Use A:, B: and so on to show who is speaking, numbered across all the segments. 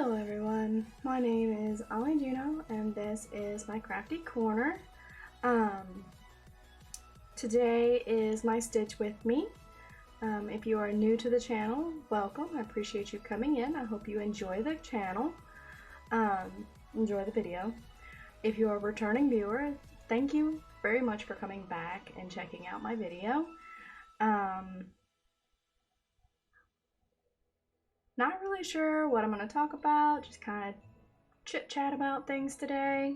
A: Hello everyone, my name is Ali Juno and this is my crafty corner. Today is my Stitch with me. If you are new to the channel, welcome. I appreciate you coming in. I hope you enjoy the channel, enjoy the video. If you are a returning viewer, thank you very much for coming back and checking out my video. Not really sure what I'm going to talk about, just kind of chit chat about things today.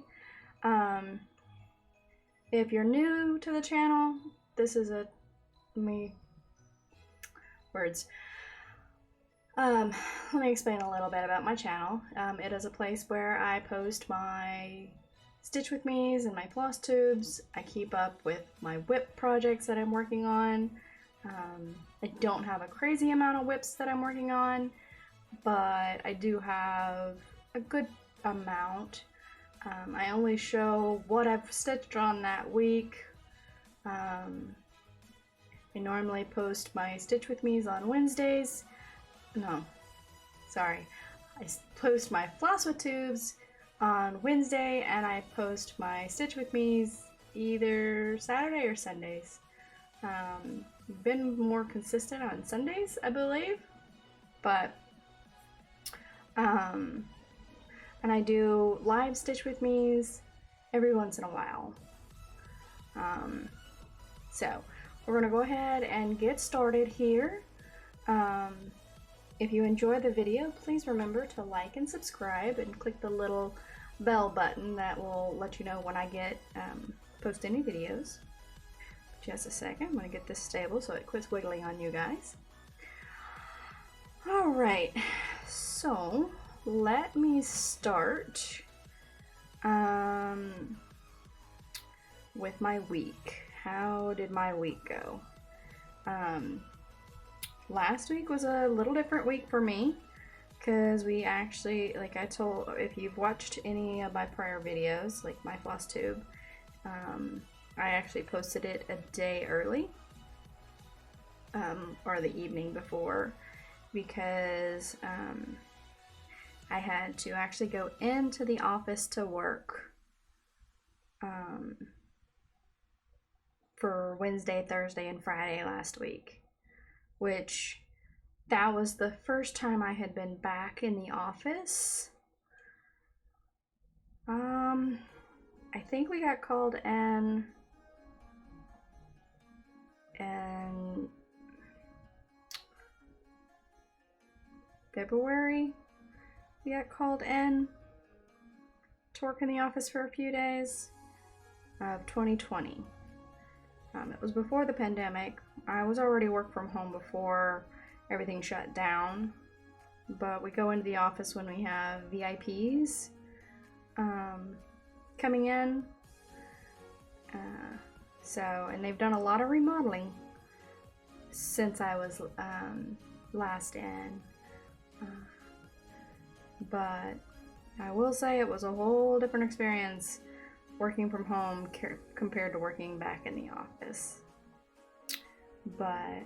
A: If you're new to the channel, this is let me explain a little bit about my channel. It is a place where I post my Stitch with me's and my floss tubes. I keep up with my whip projects that I'm working on. I don't have a crazy amount of whips that I'm working on, but I do have a good amount. I only show what I've stitched on that week. I normally post my Stitch with me's on Wednesdays. No, sorry. I post my floss with tubes on Wednesday, and I post my Stitch with me's either Saturday or Sundays. Been more consistent on Sundays, I believe, but and I do live Stitch with me's every once in a while. So we're gonna go ahead and get started here. If you enjoy the video, please remember to like and subscribe and click the little bell button that will let you know when I get post any videos. Just a second, I'm gonna get this stable so it quits wiggling on you guys. All right, so let me start with my week. How did my week go? Last week was a little different week for me because we actually, like I told, if you've watched any of my prior videos, like my floss tube, I actually posted it a day early, or the evening before, because I had to actually go into the office to work for Wednesday, Thursday, and Friday last week, which that was the first time I had been back in the office. I think we got called in February. We got called in to work in the office for a few days of 2020. It was before the pandemic. I was already work from home before everything shut down, but we go into the office when we have VIPs coming in. And they've done a lot of remodeling since I was last in. But I will say it was a whole different experience working from home compared to working back in the office. But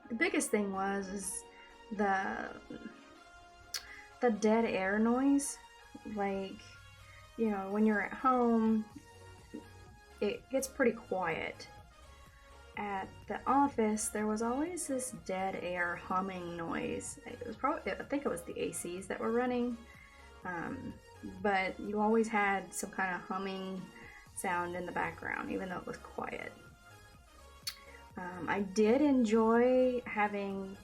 A: the biggest thing was the dead air noise. Like, you know, when you're at home, it gets pretty quiet. At the office, there was always this dead air humming noise. It was probably, I think it was the ACs that were running, but you always had some kind of humming sound in the background, even though it was quiet. I did enjoy having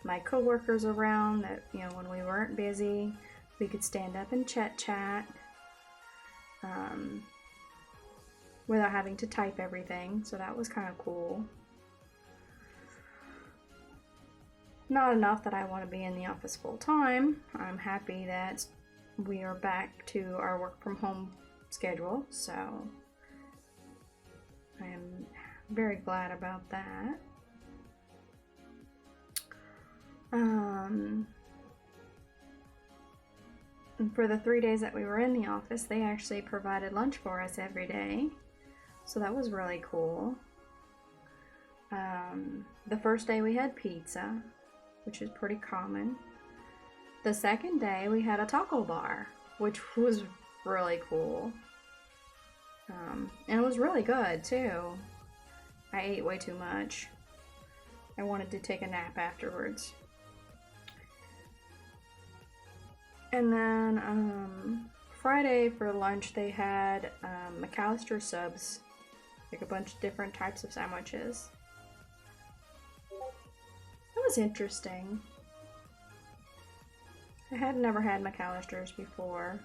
A: my coworkers around. That, you know, when we weren't busy, we could stand up and chat without having to type everything, so that was kind of cool. Not enough that I want to be in the office full time. I'm happy that we are back to our work from home schedule, so I am very glad about that. And for the 3 days that we were in the office, they actually provided lunch for us every day. So that was really cool. The first day we had pizza, which is pretty common. the second day we had a taco bar, which was really cool. And it was really good too. I ate way too much. I wanted to take a nap afterwards. And then Friday for lunch they had McAllister subs, like a bunch of different types of sandwiches. It was interesting. I had never had McAllister's before,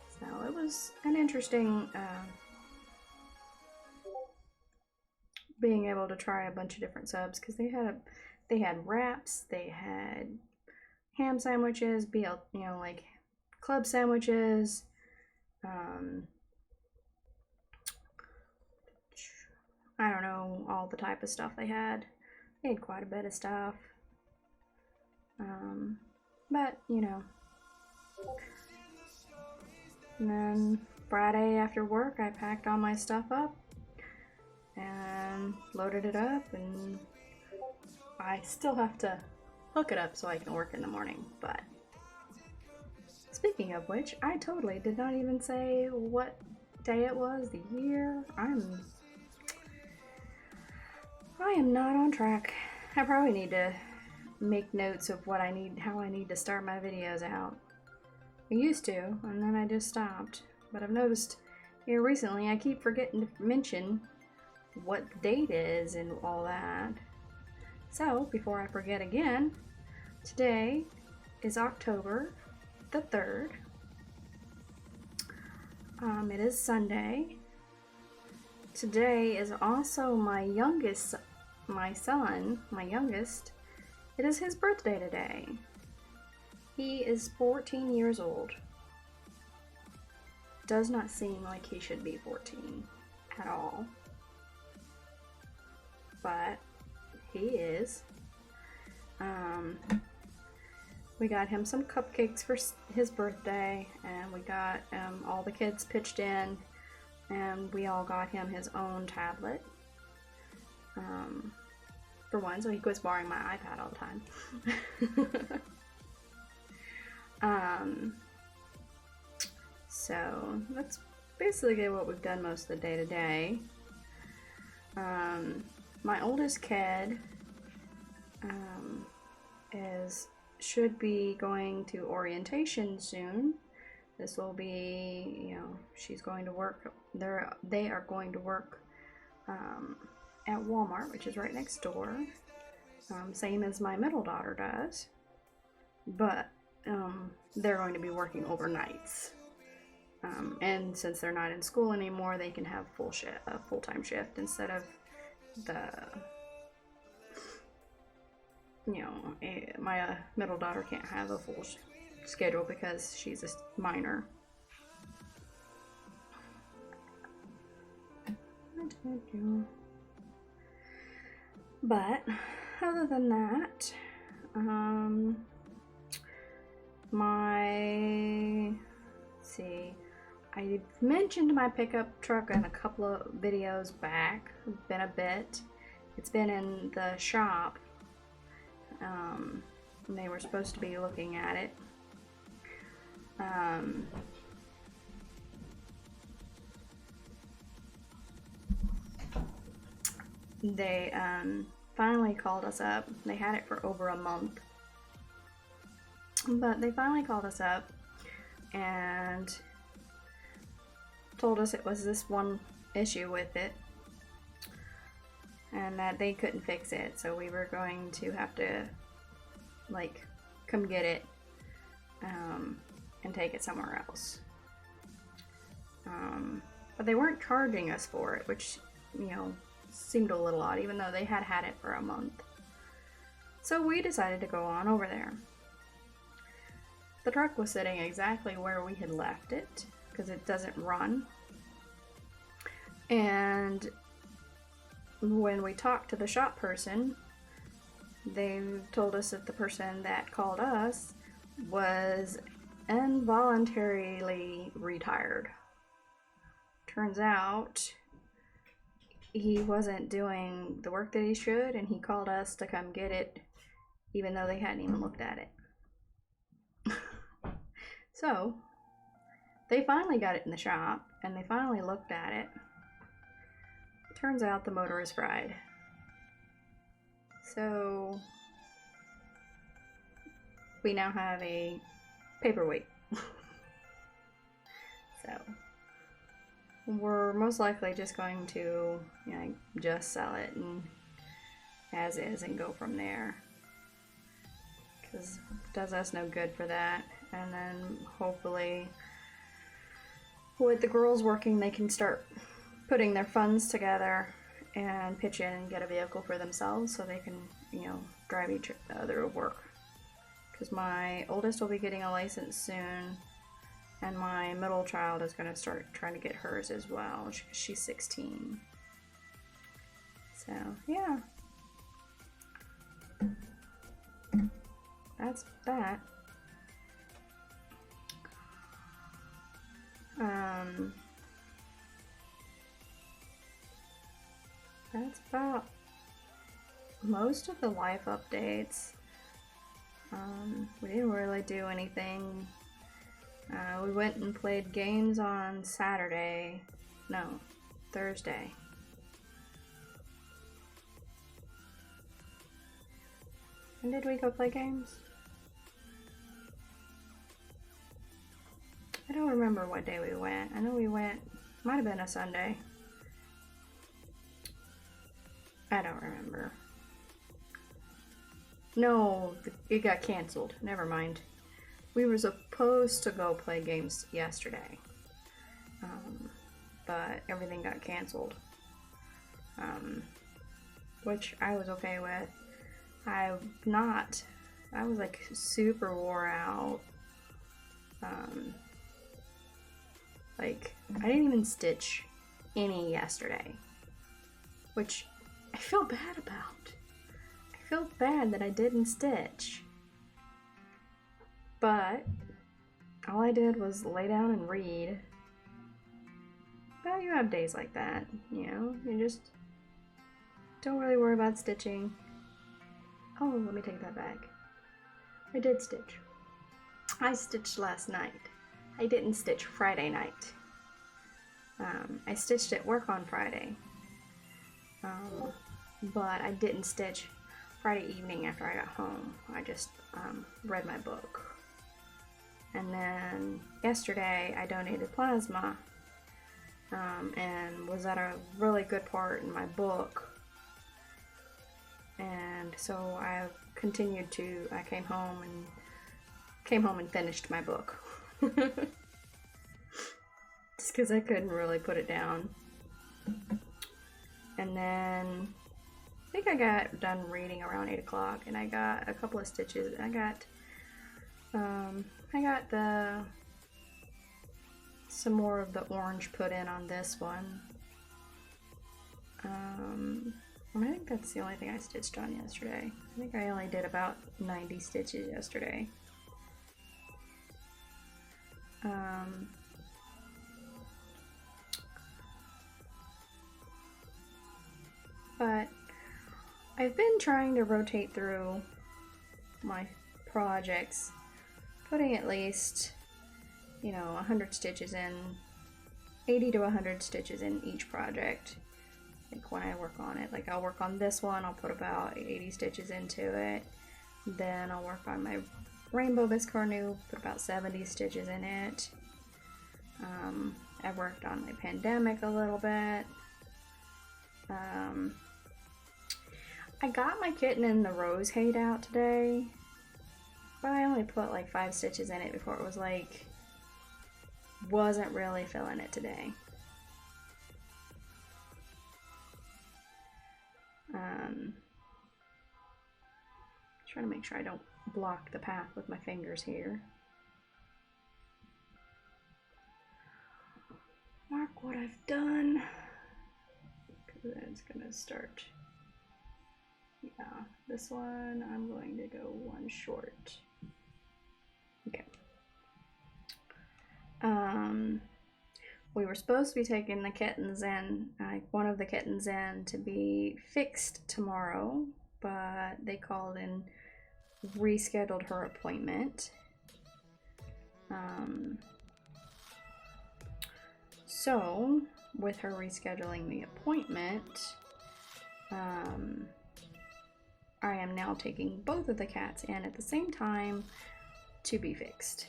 A: so it was an interesting being able to try a bunch of different subs, because they had wraps, they had ham sandwiches, like club sandwiches, I don't know, all the type of stuff they had. They had quite a bit of stuff. But, you know. And then Friday after work, I packed all my stuff up and loaded it up, and I still have to hook it up so I can work in the morning. But speaking of which, I totally did not even say what day it was, the year. I am not on track. I probably need to make notes of what I need, how I need to start my videos out. I used to, and then I just stopped. But I've noticed here recently I keep forgetting to mention what date is and all that. So, before I forget again, today is October the 3rd. It is Sunday. Today is also my youngest, my youngest. It is his birthday today. He is 14 years old. Does not seem like he should be 14 at all. But he is. We got him some cupcakes for his birthday, and we got all the kids pitched in, and we all got him his own tablet. For one, so he quits borrowing my iPad all the time. So that's basically what we've done most of the day today. My oldest kid should be going to orientation soon. This will be, she's going to work. They are going to work at Walmart, which is right next door. Same as my middle daughter does, but they're going to be working overnights. And since they're not in school anymore, they can have a full-time shift instead of my middle daughter can't have a full schedule because she's a minor. But other than that, I mentioned my pickup truck in a couple of videos back. It's been a bit. It's been in the shop. And they were supposed to be looking at it. They finally called us up. They had it for over a month. But they finally called us up and told us it was this one issue with it and that they couldn't fix it, so we were going to have to come get it and take it somewhere else. But they weren't charging us for it, which seemed a little odd, even though they had it for a month. So we decided to go on over there. The truck was sitting exactly where we had left it, because it doesn't run. And when we talked to the shop person, they told us that the person that called us was involuntarily retired. Turns out he wasn't doing the work that he should, and he called us to come get it even though they hadn't even looked at it. So they finally got it in the shop, and they finally looked at it. Turns out the motor is fried. So we now have a paperweight. So we're most likely just going to, you know, just sell it and as is and go from there, because it does us no good for that. And then hopefully with the girls working, they can start putting their funds together and pitch in and get a vehicle for themselves so they can, you know, drive each other to work. Because my oldest will be getting a license soon, and my middle child is going to start trying to get hers as well. She's 16. So, yeah. That's that. That's about most of the life updates. We didn't really do anything. We went and played games on Saturday. No, Thursday. When did we go play games? I don't remember what day we went. I know we went, might have been a Sunday. I don't remember. No, it got canceled. Never mind. We were supposed to go play games yesterday, but everything got canceled, which I was okay with. I was like super wore out. Like, I didn't even stitch any yesterday, which I feel bad about. I feel bad that I didn't stitch. But all I did was lay down and read. But you have days like that, you know? You just don't really worry about stitching. Oh, let me take that back. I did stitch. I stitched last night. I didn't stitch Friday night. I stitched at work on Friday. But I didn't stitch Friday evening after I got home. I just read my book. And then yesterday I donated plasma and was at a really good part in my book. And so I continued to, I came home and finished my book. Just because I couldn't really put it down. And then I think I got done reading around 8 o'clock, and I got a couple of stitches. I got some more of the orange put in on this one. I think that's the only thing I stitched on yesterday. I think I only did about 90 stitches yesterday. But I've been trying to rotate through my projects, putting at least, you know, 100 stitches in, 80 to 100 stitches in each project. Like when I work on it, like I'll work on this one, I'll put about 80 stitches into it. Then I'll work on my rainbow biscarnu, put about 70 stitches in it. I've worked on my pandemic a little bit. I got my kitten in the rose hate out today, but I only put like 5 stitches in it before it was like, wasn't really feeling it today. Trying to make sure I don't block the path with my fingers here. Mark what I've done, because then it's gonna start. Yeah, this one I'm going to go one short. Okay. We were supposed to be taking the kittens in, one of the kittens in to be fixed tomorrow, but they called and rescheduled her appointment. So with her rescheduling the appointment, I am now taking both of the cats in at the same time to be fixed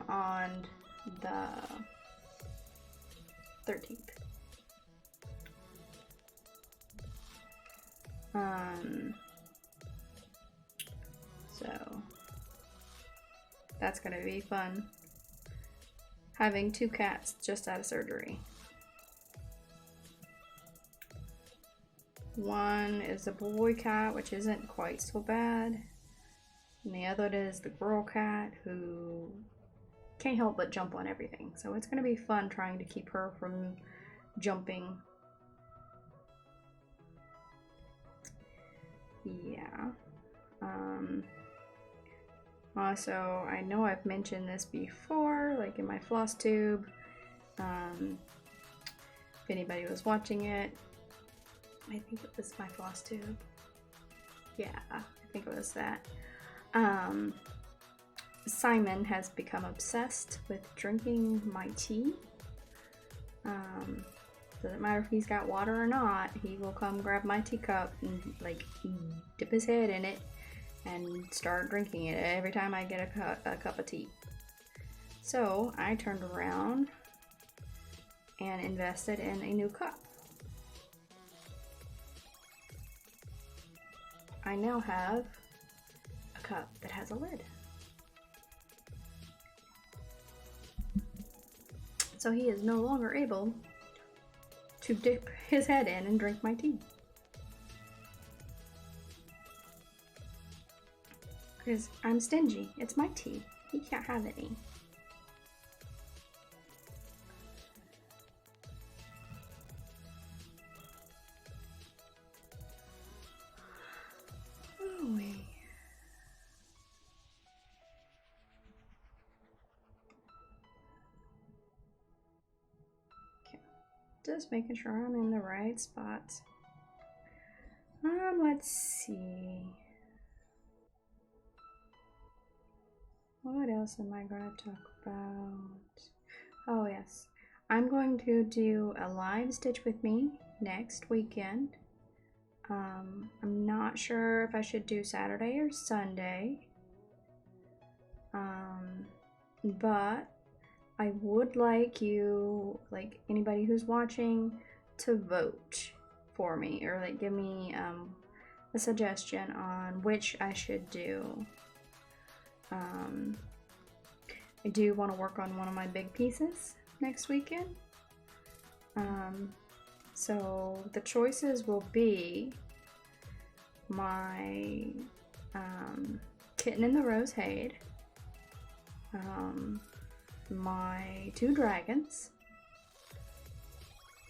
A: on the 13th. So that's gonna be fun. Having two cats just out of surgery. One is a boy cat, which isn't quite so bad. And the other is the girl cat who can't help but jump on everything. So it's gonna be fun trying to keep her from jumping. Yeah. Also, I know I've mentioned this before, like in my floss tube. If anybody was watching it, I think it was my floss tube. Yeah, I think it was that. Simon has become obsessed with drinking my tea. Doesn't matter if he's got water or not, he will come grab my teacup and like dip his head in it and start drinking it every time I get a cup of tea. So I turned around and invested in a new cup. I now have a cup that has a lid. So he is no longer able to dip his head in and drink my tea. Because I'm stingy. It's my tea. He can't have any. Oh, wait. Okay. Just making sure I'm in the right spot. Let's see. What else am I going to talk about? Oh yes, I'm going to do a live Stitch with me next weekend. I'm not sure if I should do Saturday or Sunday. But I would like you, like anybody who's watching, to vote for me or like give me a suggestion on which I should do. I do want to work on one of my big pieces next weekend. So the choices will be my Kitten in the Rose Hade, my two dragons,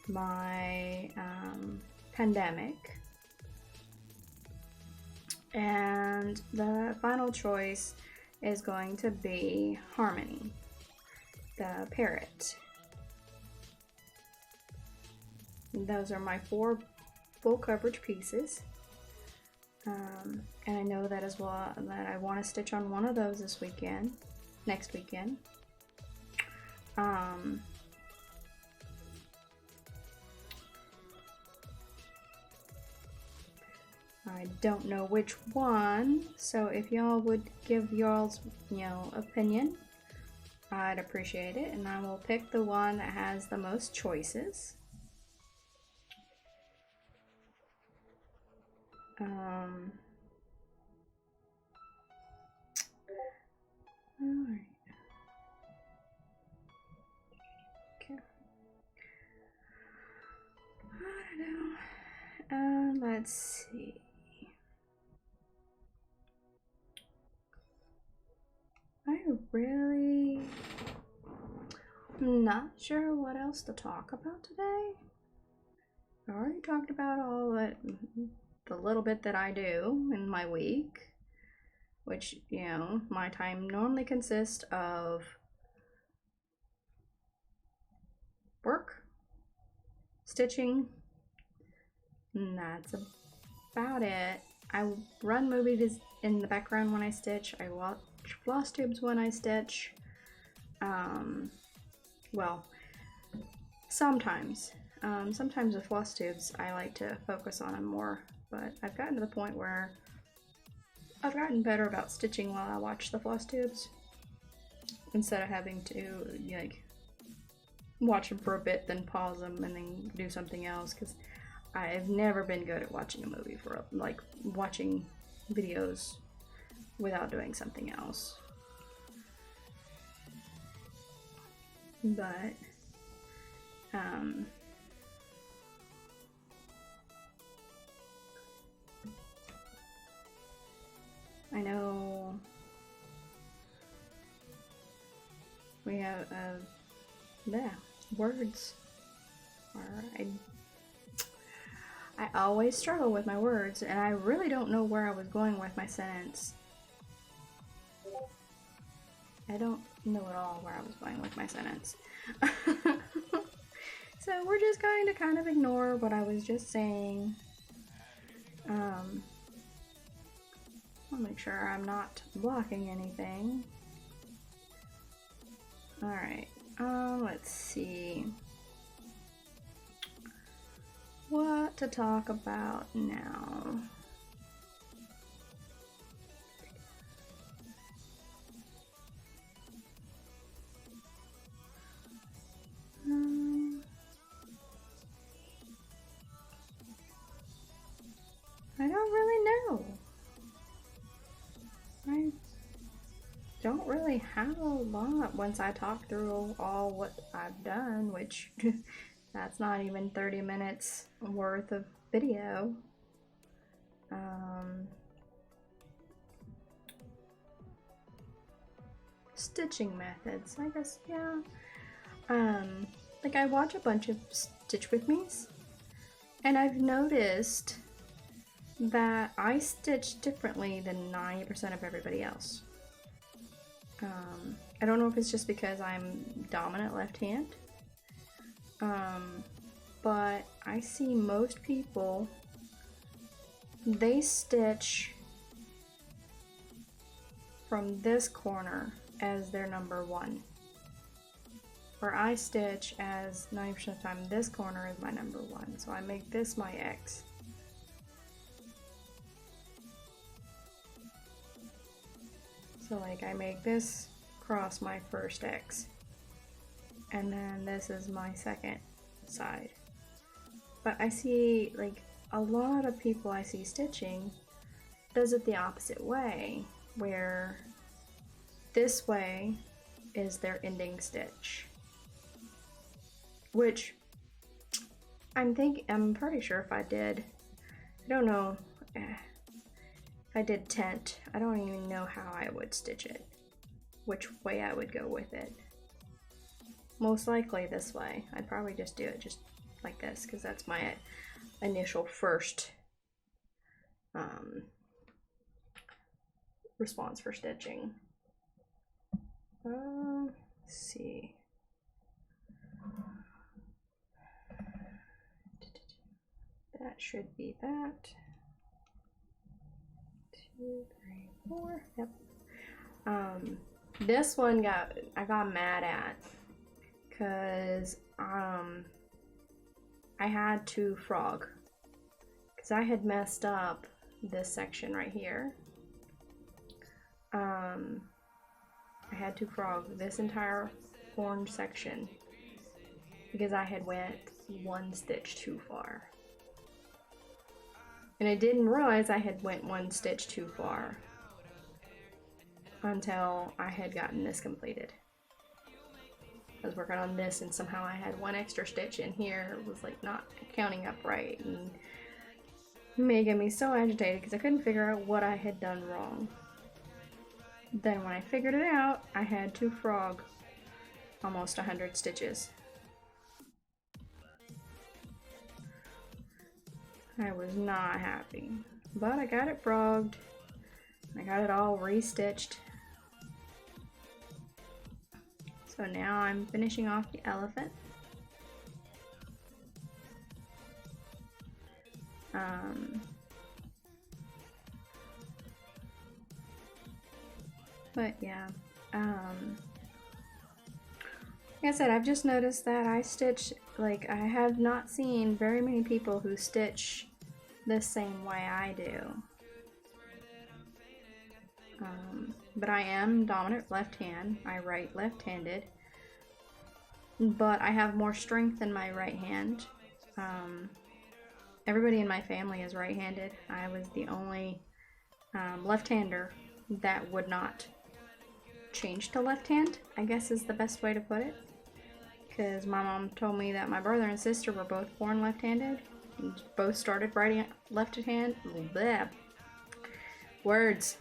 A: my Pandemic, and the final choice is going to be Harmony, the parrot. Those are my 4 full coverage pieces. And I know that as well that I want to stitch on one of those this weekend, next weekend. I don't know which one, so if y'all would give y'all's, opinion, I'd appreciate it, and I will pick the one that has the most choices. Alright. Okay. I don't know. Let's see. I'm not sure what else to talk about today. I already talked about all that, the little bit that I do in my week, which, my time normally consists of work, stitching, and that's about it. I run movies in the background when I stitch. I floss tubes when I stitch. Well, sometimes. Sometimes with floss tubes, I like to focus on them more, but I've gotten to the point where I've gotten better about stitching while I watch the floss tubes, instead of having to, like, watch them for a bit, then pause them, and then do something else, because I've never been good at watching a movie for, like, watching videos without doing something else. But, I know we have, words. I always struggle with my words, and I really don't know where I was going with my sentence. I don't know at all where I was going with my sentence. So we're just going to kind of ignore what I was just saying. I'll make sure I'm not blocking anything. Alright, let's see what to talk about now. I don't really know. I don't really have a lot once I talk through all what I've done, which that's not even 30 minutes worth of video. Stitching methods, I guess, yeah. Like, I watch a bunch of Stitch With Me's, and I've noticed that I stitch differently than 90% of everybody else. I don't know if it's just because I'm dominant left hand, but I see most people, they stitch from this corner as their number 1. Where I stitch as 90% of the time this corner is my number 1, so I make this my X. So like I make this cross my first X, and then this is my second side. But I see, like, a lot of people I see stitching does it the opposite way, where this way is their ending stitch. Which I'm pretty sure if I did, I don't know, if I did tent, I don't even know how I would stitch it, which way I would go with it. Most likely this way. I'd probably just do it just like this, because that's my initial first response for stitching. Let's see. That should be that. 2, 3, 4. Yep. This one I got mad at because I had to frog, because I had messed up this section right here. I had to frog this entire orange section because I had went 1 stitch too far. And I didn't realize I had went 1 stitch too far until I had gotten this completed. I was working on this and somehow I had 1 extra stitch in here. It was like not counting up right and making me so agitated because I couldn't figure out what I had done wrong. Then when I figured it out, I had to frog almost 100 stitches. I was not happy, but I got it frogged. I got it all restitched. So now I'm finishing off the elephant. But yeah, like I said, I've just noticed that I stitch, like, I have not seen very many people who stitch the same way I do. But I am dominant left hand. I write left-handed, but I have more strength in my right hand. Everybody in my family is right-handed. I was the only left-hander that would not change to left hand, I guess is the best way to put it. Because my mom told me that my brother and sister were both born left-handed. Both started writing left hand. Bleh. Words.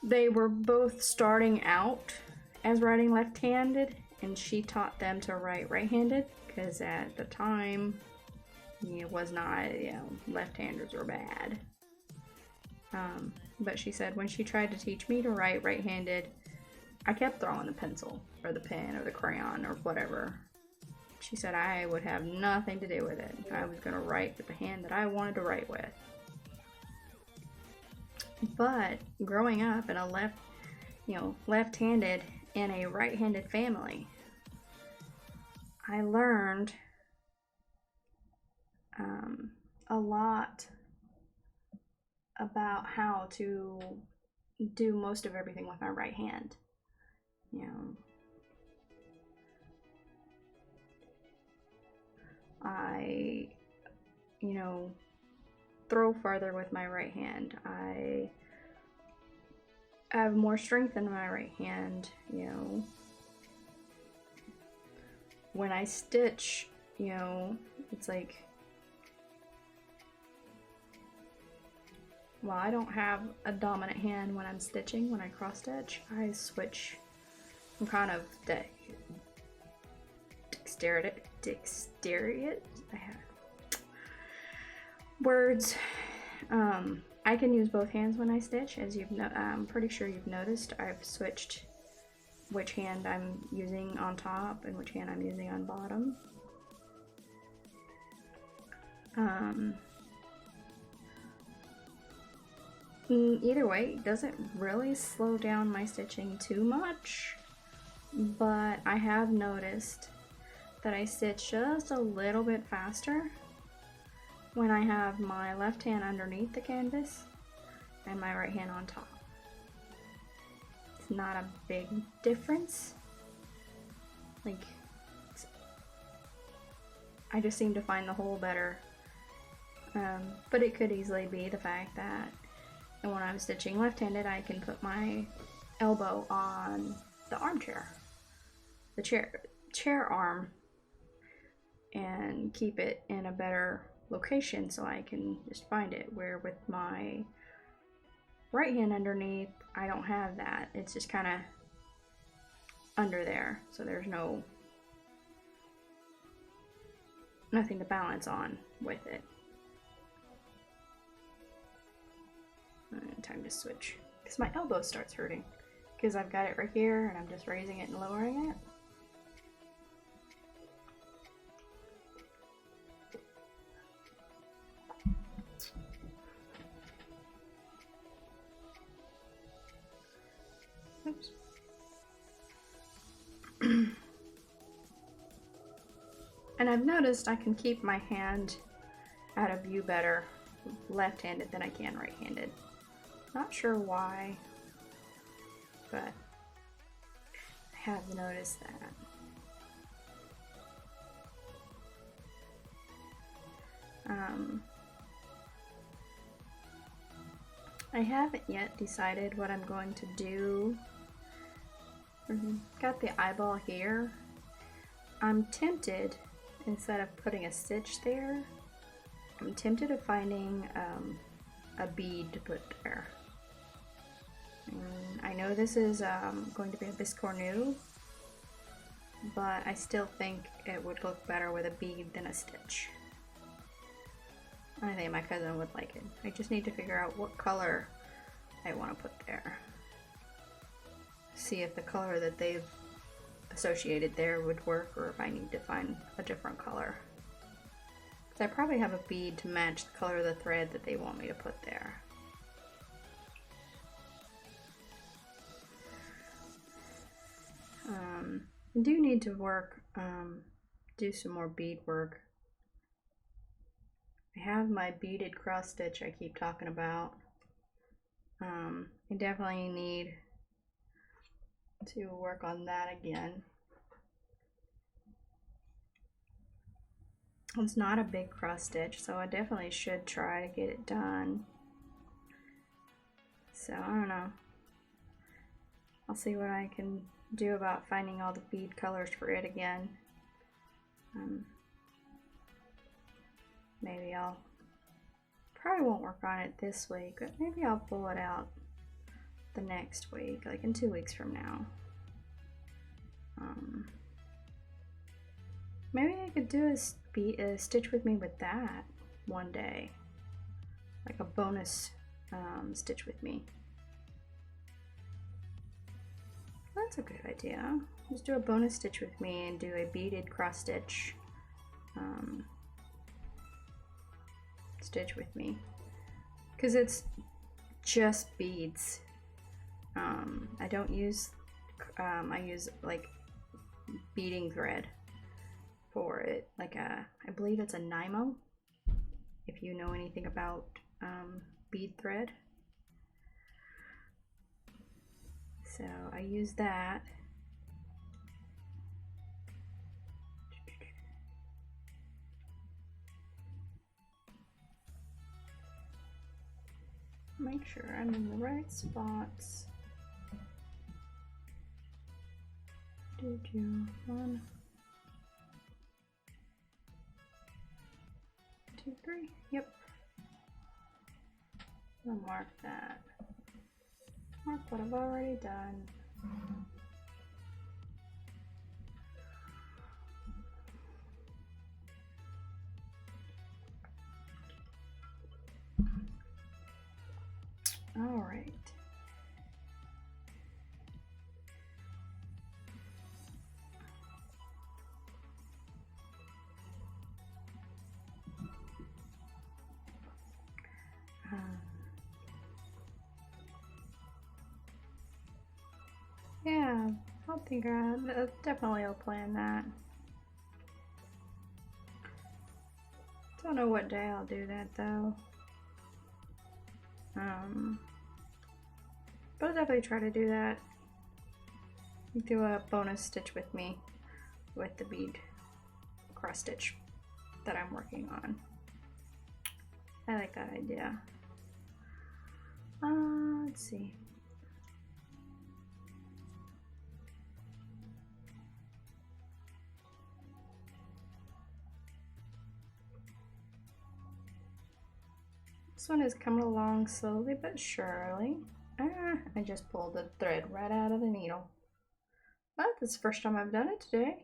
A: They were both starting out as writing left-handed, and she taught them to write right-handed, because at the time, it was not, you know, left-handers were bad. But she said when she tried to teach me to write right-handed, I kept throwing the pencil or the pen or the crayon or whatever. She said I would have nothing to do with it. I was going to write with the hand that I wanted to write with. But growing up in a left-handed in a right-handed family, I learned a lot about how to do most of everything with my right hand. You know, I, throw farther with my right hand. I have more strength in my right hand, When I stitch, it's like, well, I don't have a dominant hand when I'm stitching. When I cross stitch, I switch. I'm kind of dexterous. I have words. I can use both hands when I stitch, as I'm pretty sure you've noticed. I've switched which hand I'm using on top and which hand I'm using on bottom. Either way, it doesn't really slow down my stitching too much, but I have noticed that I stitch just a little bit faster when I have my left hand underneath the canvas and my right hand on top. It's not a big difference. Like, I just seem to find the hole better. But it could easily be the fact that when I'm stitching left-handed, I can put my elbow on the armchair, the chair arm, and keep it in a better location so I can just find it. Where with my right hand underneath, I don't have that. It's just kind of under there, so there's nothing to balance on with it. Time to switch, because my elbow starts hurting because I've got it right here and I'm just raising it and lowering it. Oops. And I've noticed I can keep my hand out of view better left-handed than I can right-handed. Not sure why, but I have noticed that. I haven't yet decided what I'm going to do. Got the eyeball here. I'm tempted, instead of putting a stitch there, I'm tempted of finding a bead to put there. I know this is going to be a biscornu, but I still think it would look better with a bead than a stitch. I think my cousin would like it. I just need to figure out what color I want to put there. See if the color that they've associated there would work, or if I need to find a different color. Because I probably have a bead to match the color of the thread that they want me to put there. I do need to work, do some more bead work. I have my beaded cross stitch I keep talking about. I definitely need to work on that again. It's not a big cross stitch, so I definitely should try to get it done. So I don't know. I'll see what I can do about finding all the bead colors for it again. Maybe I'll probably won't work on it this week, but maybe I'll pull it out the next week, like in 2 weeks from now. Maybe I could do a stitch with me with that one day, like a bonus stitch with me. That's a good idea. Just do a bonus stitch with me and do a beaded cross stitch stitch with me, because it's just beads. I don't use I use like beading thread for it, like I believe it's a Nymo, if you know anything about bead thread. So I use that. Make sure I'm in the right spots. 1, 2, 3. Yep. I'll mark that. Mark what I've already done. All right. Yeah, I'll think definitely I'll plan that. Don't know what day I'll do that though. But I'll definitely try to do that. Do a bonus stitch with me with the bead cross stitch that I'm working on. I like that idea. Let's see. This one is coming along slowly but surely. I just pulled the thread right out of the needle. But this is the first time I've done it today.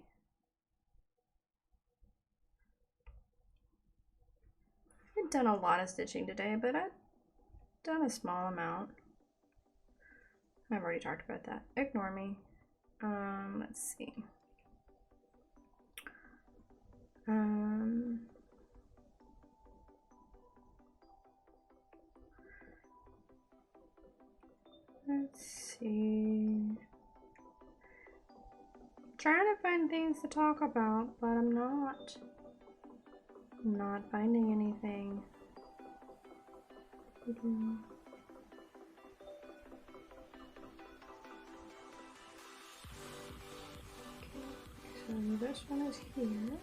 A: I've done a lot of stitching today, but I've done a small amount. I've already talked about that. Ignore me. Let's see. Let's see. Trying to find things to talk about, but I'm not finding anything. Okay, so this one is here.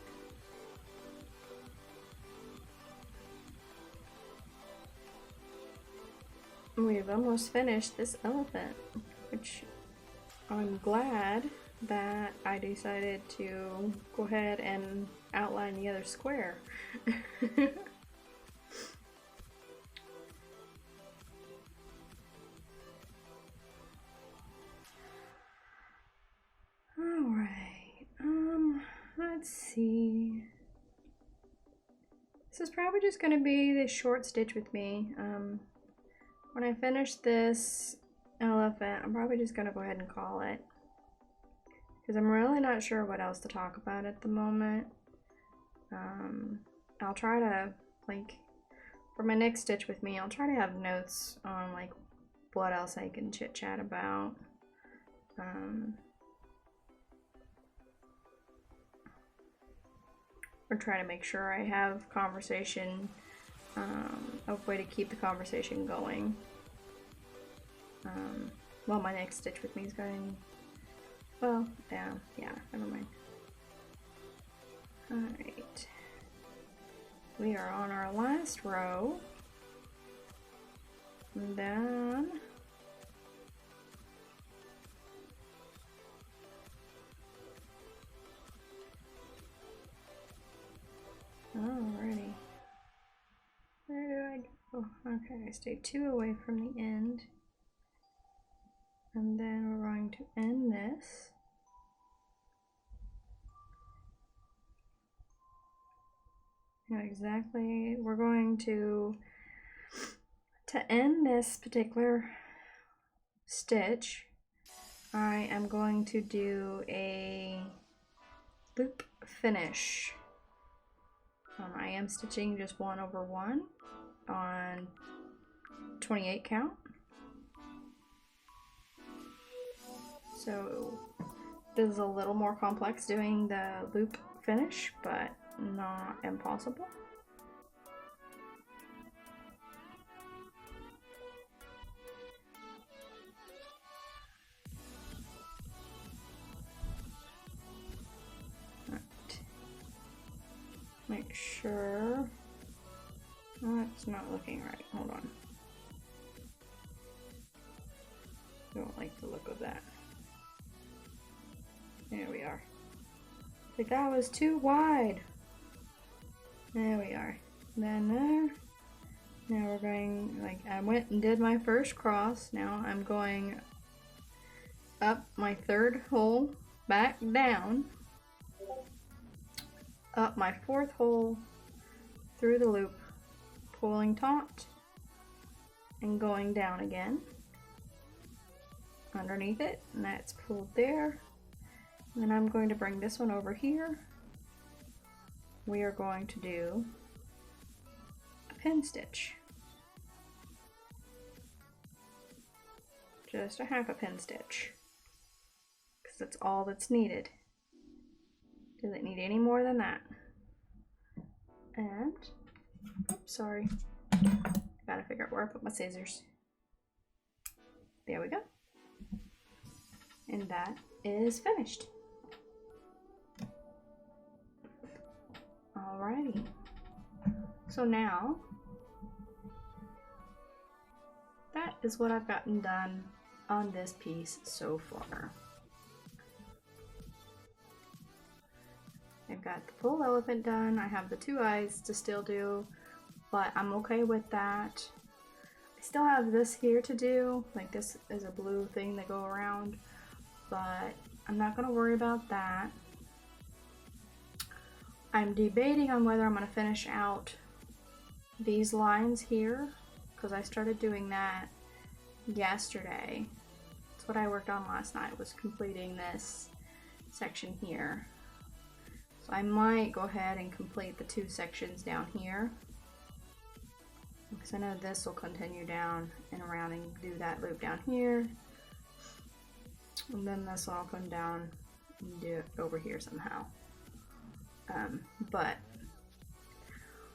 A: We've almost finished this elephant, which I'm glad that I decided to go ahead and outline the other square. Alright, let's see. This is probably just going to be the short stitch with me. When I finish this elephant, I'm probably just going to go ahead and call it, because I'm really not sure what else to talk about at the moment. I'll try to, like, for my next stitch with me, I'll try to have notes on, like, what else I can chit chat about. or try to make sure I have conversation, a way to keep the conversation going. Well, my next Stitch With Me is going, well, yeah, never mind. Alright. We are on our last row. And then alrighty. Where do I go? Okay, I stay 2 away from the end. And then we're going to end this. And exactly, we're going to end this particular stitch, I am going to do a loop finish. I am stitching just 1 over 1 on 28 count. So this is a little more complex doing the loop finish, but not impossible. Make sure that's not looking right. Hold on. I don't like the look of that. There we are. Like that was too wide. There we are. Then there. Now we're going, like, I went and did my first cross. Now I'm going up my 3rd hole, back down, up my 4th hole, through the loop, pulling taut, and going down again, underneath it, and that's pulled there. And then I'm going to bring this one over here. We are going to do a pin stitch. Just a half a pin stitch, because that's all that's needed. Doesn't need any more than that. And, oops, sorry. Gotta figure out where I put my scissors. There we go. And that is finished. Alrighty. So now, that is what I've gotten done on this piece so far. I've got the full elephant done. I have the 2 eyes to still do, but I'm okay with that. I still have this here to do, like this is a blue thing that go around, but I'm not gonna worry about that. I'm debating on whether I'm gonna finish out these lines here, because I started doing that yesterday. That's what I worked on last night, was completing this section here. So I might go ahead and complete the 2 sections down here, because I know this will continue down and around and do that loop down here, and then this will all come down and do it over here somehow. But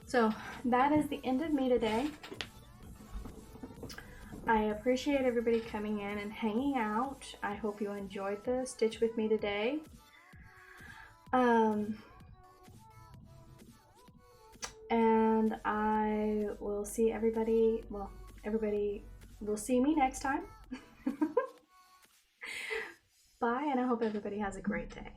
A: so that is the end of me today. I appreciate everybody coming in and hanging out. I hope you enjoyed the Stitch With Me today. And I will see everybody, well, everybody will see me next time. Bye, and I hope everybody has a great day.